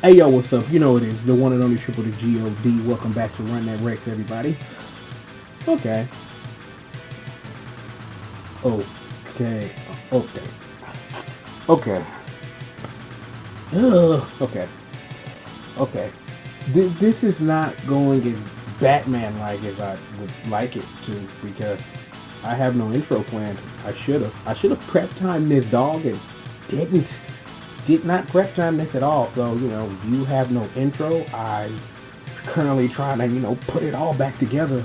Hey yo, what's up? You know it is the one and only triple the G.O.D. Welcome back to Run That Rex, everybody. Okay. Okay. Okay. Okay. Okay. Okay. This is not going as Batman-like as I would like it to because I have no intro planned. I should have. I should have prep timed this dog and didn't. Did not prep time this at all. So, you have no intro. I'm currently trying to, put it all back together.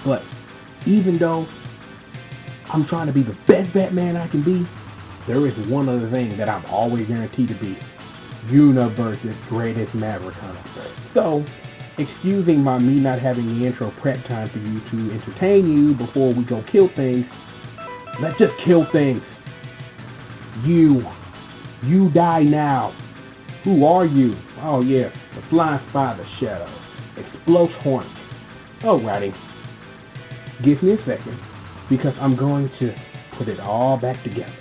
But even though I'm trying to be the best Batman I can be, there is one other thing that I'm always guaranteed to be. Universe's greatest Maverick hunter. So, excusing me not having the intro prep time for you to entertain you before we go kill things, let's just kill things. You die now. Who are you? Oh yeah, the flying spy, the shadow. Explodes Hornacek. Alrighty. Give me a second, because I'm going to put it all back together.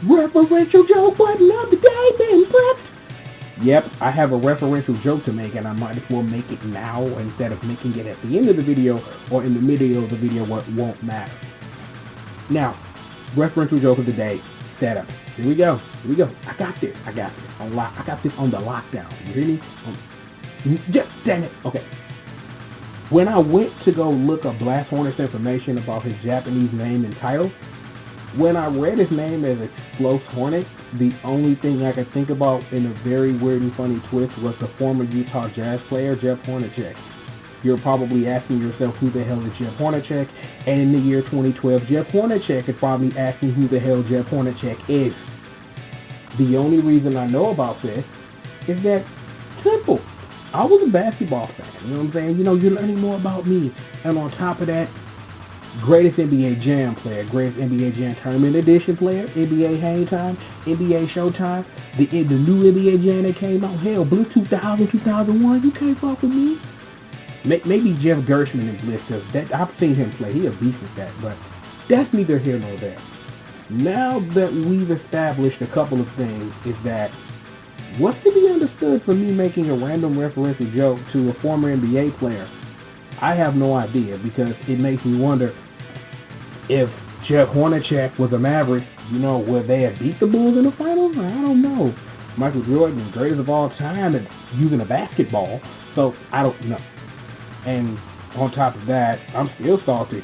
Referential joke button of the day been pressed. Yep, I have a referential joke to make, and I might as well make it now instead of making it at the end of the video or in the middle of the video where it won't matter. Now, referential joke of the day, setup. Here we go. I got this. I got this on the lockdown. You hear me? Just damn it. Okay. When I went to go look up Blast Hornet's information about his Japanese name and title, when I read his name as Explosive Hornet, the only thing I could think about in a very weird and funny twist was the former Utah Jazz player, Jeff Hornacek. You're probably asking yourself who the hell is Jeff Hornacek, and in the year 2012, Jeff Hornacek is probably asking who the hell Jeff Hornacek is. The only reason I know about this is that simple. I was a basketball fan, you know what I'm saying? You're learning more about me. And on top of that, greatest NBA Jam player, greatest NBA Jam Tournament Edition player, NBA Hang Time, NBA Showtime, the new NBA Jam that came out, hell, Blue 2000, 2001, you can't fuck with me. Maybe Jeff Gershman and Bliss, because I've seen him play. He a beast with that, but that's neither here nor there. Now that we've established a couple of things, is that what's to be understood for me making a random referential joke to a former NBA player? I have no idea, because it makes me wonder if Jeff Hornacek was a Maverick, would they have beat the Bulls in the finals? I don't know. Michael Jordan, the greatest of all time, and using a basketball, so I don't know. And on top of that, I'm still salty.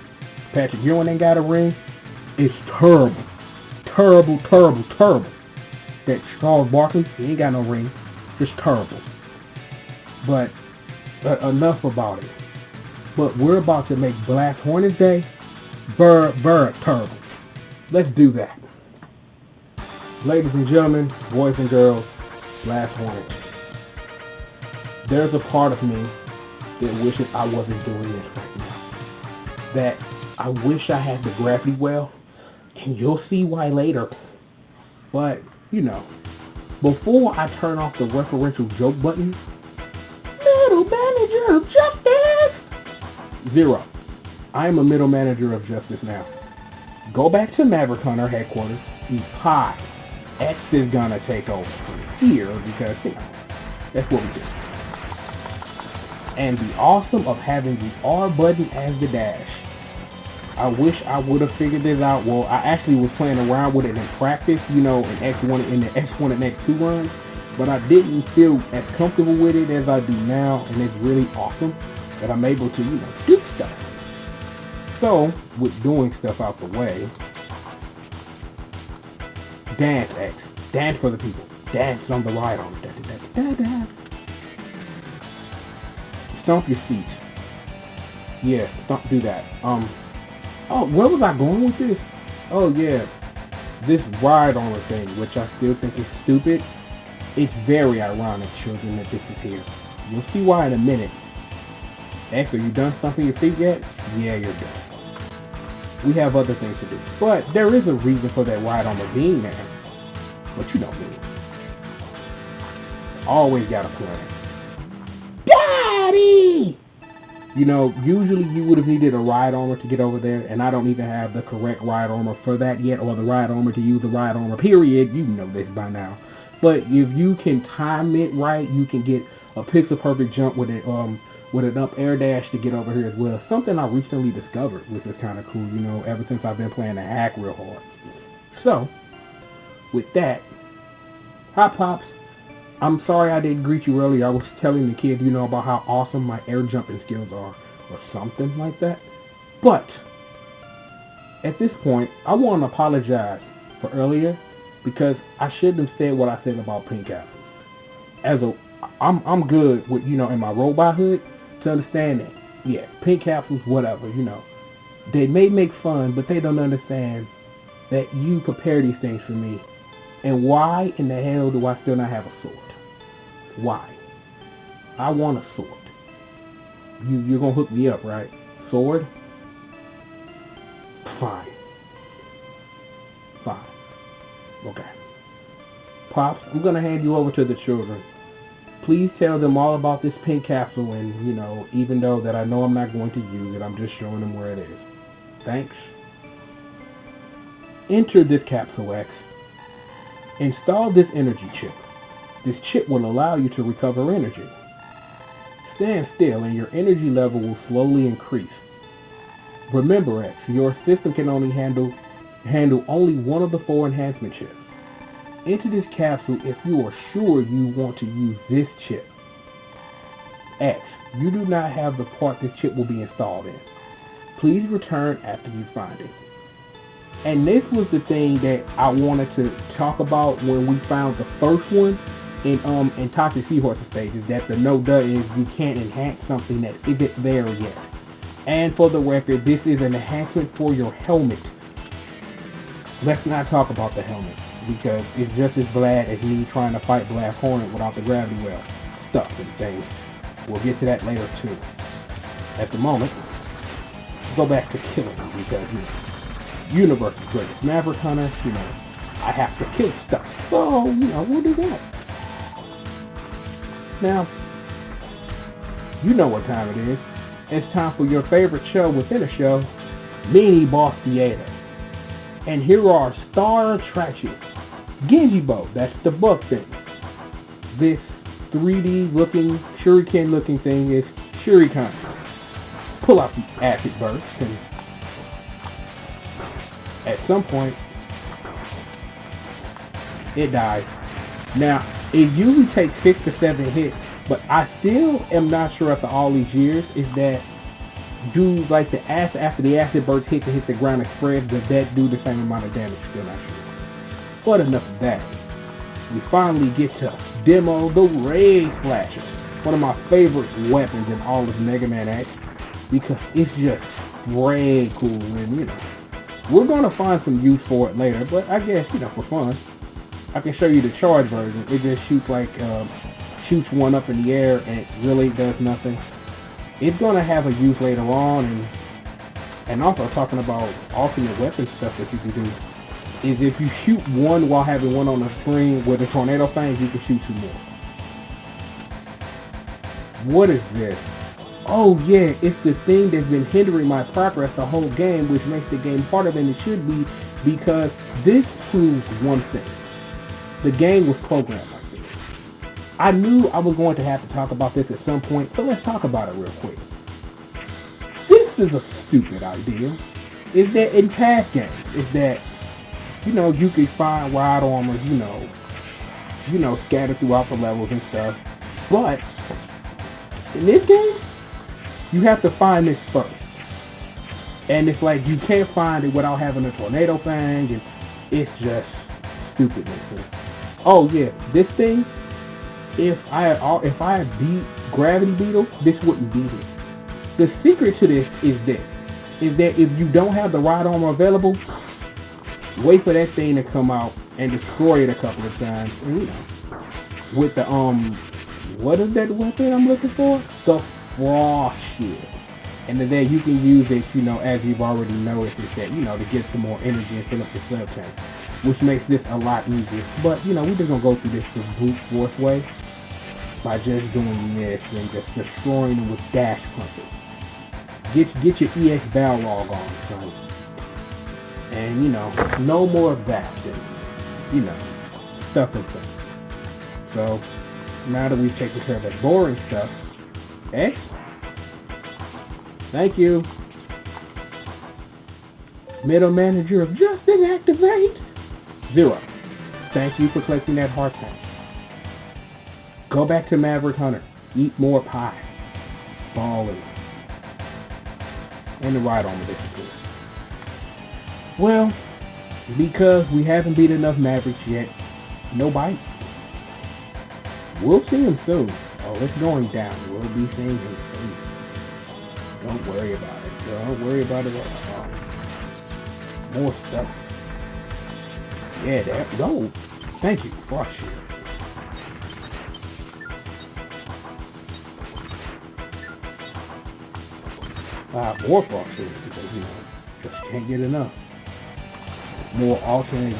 Patrick Ewing ain't got a ring. It's terrible. Terrible. That Charles Barkley, he ain't got no ring. Just terrible. But enough about it. But we're about to make Blast Hornet Day terrible. Let's do that. Ladies and gentlemen, boys and girls, Blast Hornet. There's a part of me that wishes I wasn't doing this right now. That I wish I had the gravity well, and you'll see why later. But, before I turn off the referential joke button, middle manager of justice! 0. I am a middle manager of justice now. Go back to Maverick Hunter headquarters. Hi. X is gonna take over from here because, that's what we do. And the awesome of having the R button as the dash. I wish I would have figured this out. Well, I actually was playing around with it in practice, in X1 in the X1 and X2 runs, but I didn't feel as comfortable with it as I do now, and it's really awesome that I'm able to, do stuff. So, with doing stuff out the way, dance X, dance for the people, dance on the ride on it, stomp your feet. Yeah, do that. Oh, where was I going with this? Oh yeah, this ride armor thing, which I still think is stupid. It's very ironic, children, that this is here. You'll see why in a minute. X, are you done stomping your feet yet? Yeah, you're done. We have other things to do. But there is a reason for that ride armor being there. But you know me. Always got a plan. Daddy! Usually you would have needed a ride armor to get over there, and I don't even have the correct ride armor for that yet, or the ride armor to use the ride armor, period. You know this by now. But if you can time it right, you can get a pixel perfect jump with an up air dash to get over here as well. Something I recently discovered, which is kind of cool, you know, ever since I've been playing the hack real hard. So, with that, hi Pops. I'm sorry I didn't greet you earlier. I was telling the kids, you know, about how awesome my air jumping skills are, or something like that. But, at this point, I want to apologize for earlier, because I shouldn't have said what I said about pink apples. I'm good with, you know, in my robot hood to understand that. Yeah, pink capsules, whatever, you know. They may make fun, but they don't understand that you prepare these things for me. And why in the hell do I still not have a sword? Why? I want a sword. You're gonna hook me up, right? Sword? Fine. Fine. Okay. Pops, I'm gonna hand you over to the children. Please tell them all about this pink capsule, and, you know, even though that I know I'm not going to use it, I'm just showing them where it is. Thanks. Enter this capsule X. Install this energy chip. This chip will allow you to recover energy. Stand still and your energy level will slowly increase. Remember X, your system can only handle only one of the 4 enhancement chips. Enter this capsule if you are sure you want to use this chip. X, you do not have the part this chip will be installed in. Please return after you find it. And this was the thing that I wanted to talk about when we found the first one in Toxic Seahorse's stages, that the no-duh is you can't enhance something that isn't there yet. And for the record, this is an enhancement for your helmet. Let's not talk about the helmet, because it's just as bad as me trying to fight Blast Hornet without the gravity well stuff and things. We'll get to that later too. At the moment, go back to killing, because, you know, Universe's greatest Maverick hunter, you know, I have to kill stuff. So, you know, we'll do that. Now, you know what time it is. It's time for your favorite show within a show, Mini Boss Theater. And here are our star attractions. Genji Bow, that's the buck thing. This 3D looking, shuriken looking thing is Shuriken. Pull out the acid burst, and at some point, it dies. Now, it usually takes 6 to 7 hits, but I still am not sure after all these years, is that do like the acid, after the acid burst hits and hit the ground and spreads, does that do the same amount of damage? Still not sure. But enough of that. We finally get to demo the Ray Slasher, one of my favorite weapons in all of Mega Man X, because it's just way cool, and, you know, we're gonna find some use for it later, but I guess, you know, for fun, I can show you the charge version. It just shoots like, shoots one up in the air and it really does nothing. It's gonna have a use later on, and also talking about alternate weapon stuff that you can do, is if you shoot one while having one on the screen with the tornado fangs, you can shoot 2 more. What is this? Oh yeah, it's the thing that's been hindering my progress the whole game, which makes the game harder than it should be, because this proves one thing. The game was programmed like this. I knew I was going to have to talk about this at some point, so let's talk about it real quick. This is a stupid idea. Is that in past games, is that, you know, you could find ride armors, you know, scattered throughout the levels and stuff, but in this game, you have to find this first. And it's like you can't find it without having a tornado fang, and it's just stupidness. Oh yeah, this thing, if I had beat Gravity Beetle, this wouldn't be here. The secret to this is that if you don't have the ride armor available, wait for that thing to come out and destroy it a couple of times, and, you know, with the what is that weapon I'm looking for? The Frost Shield. And then you can use it, you know, as you've already noticed, is that, you know, to get some more energy and fill up the sub tank, which makes this a lot easier. But, you know, we're just gonna go through this the brute force way by just doing this and just destroying them with dash punches. Get your EX Balrog on, son. And, you know, no more of that, and, you know, stuff and things. So, now that we've taken care of that boring stuff, X, thank you. Middle manager of Justice activate. 0. Thank you for collecting that heart tank. Go back to Maverick Hunter. Eat more pie. Balling. And the ride armor disappears. Well, because we haven't beat enough Mavericks yet, no bite. We'll see him soon. Oh, it's going down. We'll be seeing him soon. Don't worry about it. Don't worry about it at all. More stuff. Yeah, there. Go. Thank you. Frost shield. More frost shield because, you know, just can't get enough. More alternate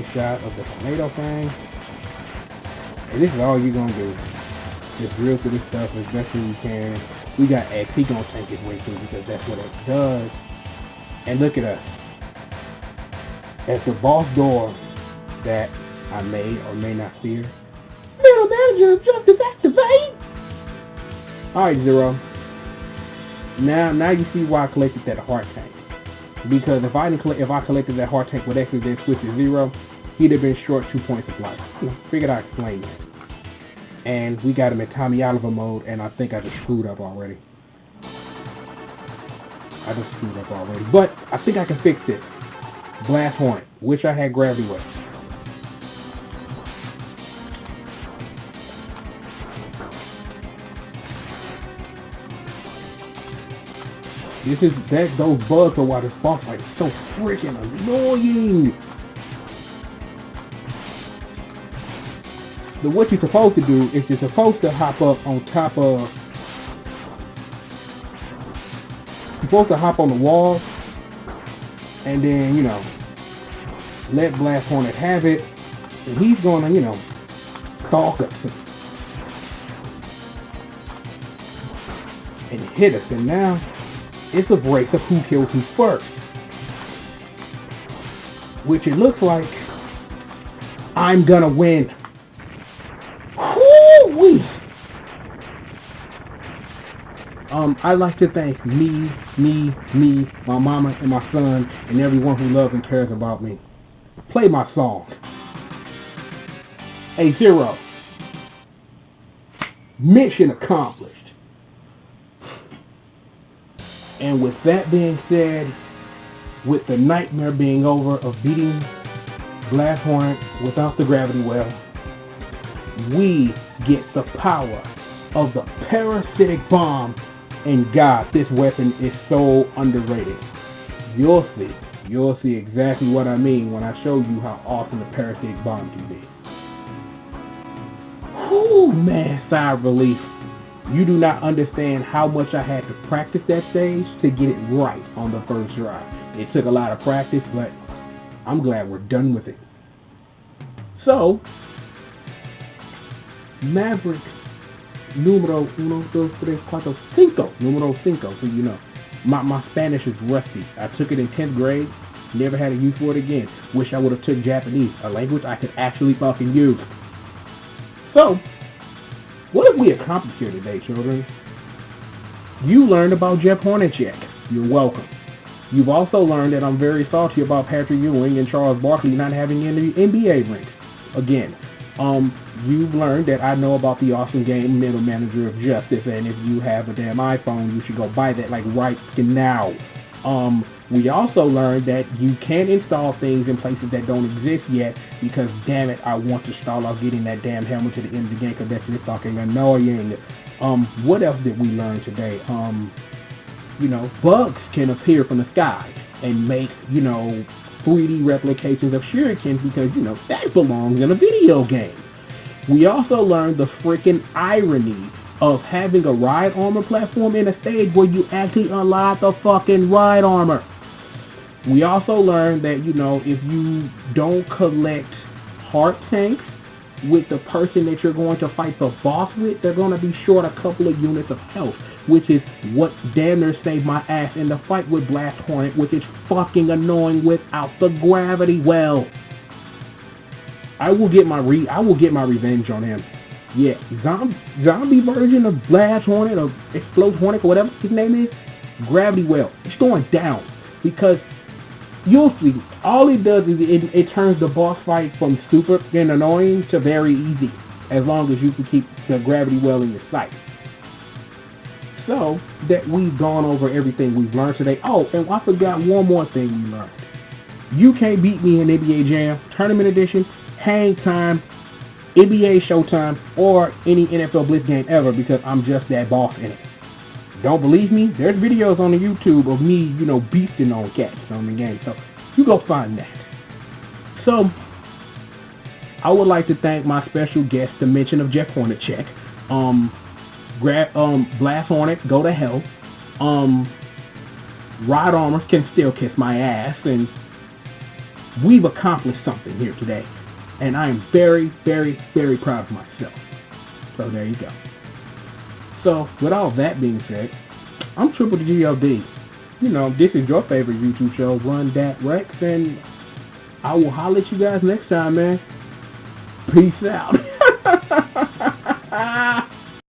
shot of the tornado thing. And this is all you're gonna do. Just drill through this stuff as best as you can. We got X. He gonna tank his way through because that's what X does. And look at us. At the boss door that I may or may not fear. Middle manager of Justice activate! Alright, 0. Now you see why I collected that heart tank. Because if I collected that heart tank with X and then switched to 0, he'd have been short 2 points of life. Figured I'd explain that. And we got him in Tommy Oliver mode, and I think I just screwed up already. But I think I can fix this. Blast Hornet. Wish I had gravity with. Those bugs are why this boss fight is so freaking annoying. But what you're supposed to do is you're supposed to hop up on top of... You're supposed to hop on the wall and then, you know, let Blast Hornet have it, and he's gonna, you know, stalk us and hit us, and now it's a race of who kills who first, which it looks like I'm gonna win. Woo-wee! I'd like to thank me, my mama and my son, and everyone who loves and cares about me. Play my song. A 0. Mission accomplished. And with that being said, with the nightmare being over of beating Blast Hornet without the gravity well, we get the power of the parasitic bomb. And God, this weapon is so underrated. You'll see exactly what I mean when I show you how awesome the parasitic bomb can be. Whew, man, sigh of relief. You do not understand how much I had to practice that stage to get it right on the first try. It took a lot of practice, but I'm glad we're done with it. So, Maverick número 1, 2, 3, 4, 5, número 5, so you know. My Spanish is rusty. I took it in 10th grade, never had a use for it again. Wish I would have took Japanese, a language I could actually fucking use. So, what have we accomplished here today, children? You learned about Jeff Hornacek. You're welcome. You've also learned that I'm very salty about Patrick Ewing and Charles Barkley not having any NBA rings. Again, you've learned that I know about the awesome game Middle Manager of Justice, and if you have a damn iPhone, you should go buy that like right now. We also learned that you can't install things in places that don't exist yet because, damn it, I want to stall off getting that damn helmet to the end of the game because that's just fucking annoying. What else did we learn today? You know, bugs can appear from the sky and make, you know, 3D replications of shurikens because, you know, that belongs in a video game. We also learned the freaking irony of having a ride armor platform in a stage where you actually unlock the fucking ride armor. We also learned that, you know, if you don't collect heart tanks with the person that you're going to fight the boss with, they're going to be short a couple of units of health, which is what damn near saved my ass in the fight with Blast Hornet, which is fucking annoying without the gravity well. I will get my revenge on him. Yeah, zombie version of Blast Hornet or Explode Hornet or whatever his name is, Gravity Well. It's going down because you'll see. All it does is it turns the boss fight from super and annoying to very easy, as long as you can keep the Gravity Well in your sight. So that we've gone over everything we've learned today. Oh, and I forgot one more thing we learned. You can't beat me in NBA Jam, Tournament Edition, Hang Time, NBA Showtime, or any NFL Blitz game ever because I'm just that boss in it. Don't believe me? There's videos on the YouTube of me, beasting on cats on the game. So you go find that. So I would like to thank my special guest, the mention of Jeff Hornacek. Blast Hornet, go to hell. Rod Armor can still kiss my ass, and we've accomplished something here today. And I am very, very, very proud of myself. So there you go. So with all that being said, I'm Triple G.O.D. This is your favorite YouTube show, Run That Rex, and I will holler at you guys next time, man. Peace out.